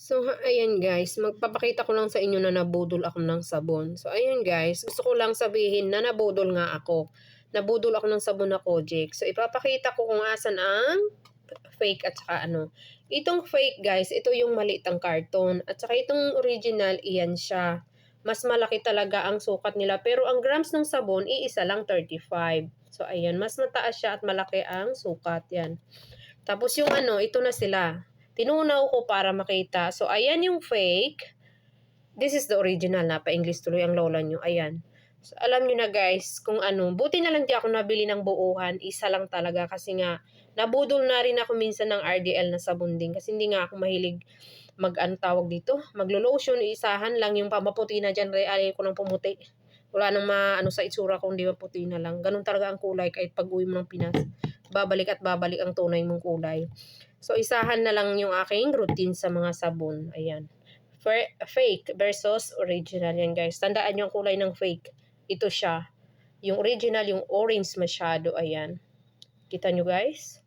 So, ayan guys, magpapakita ko lang sa inyo na nabudol ako ng sabon. So, ayan guys, gusto ko lang sabihin na nabudol nga ako. Nabudol ako ng sabon na Kojic. So, ipapakita ko kung asan ang fake at saka ano. Itong fake guys, ito yung malitang karton. At saka itong original, iyan siya. Mas malaki talaga ang sukat nila. Pero ang grams ng sabon, iisa lang 35. So, ayan, mas mataas siya at malaki ang sukat. Yan. Tapos yung ano, ito na sila. Tinunaw ko para makita. So, ayan yung fake. This is the original. Napa-English tuloy ang lola nyo. Ayan. So, alam nyo na guys, kung ano. Buti na lang di ako nabili ng buuhan. Isa lang talaga. Kasi nga, nabudol na rin ako minsan ng RDL na sabon din. Kasi hindi nga ako mahilig ano tawag dito. Maglo-lotion. Isahan lang yung pamaputi na dyan. Ayaw ko ng pumuti. Wala nang maano sa itsura kung di maputi na lang. Ganun talaga ang kulay kahit pag uwi mo ng Pinas. Babalik at babalik ang tunay mong kulay. So, isahan na lang yung aking routine sa mga sabon. Ayan. Fake versus original yan guys. Tandaan nyo ang kulay ng fake. Ito siya. Yung original, yung orange masyado. Ayan. Kita nyo guys?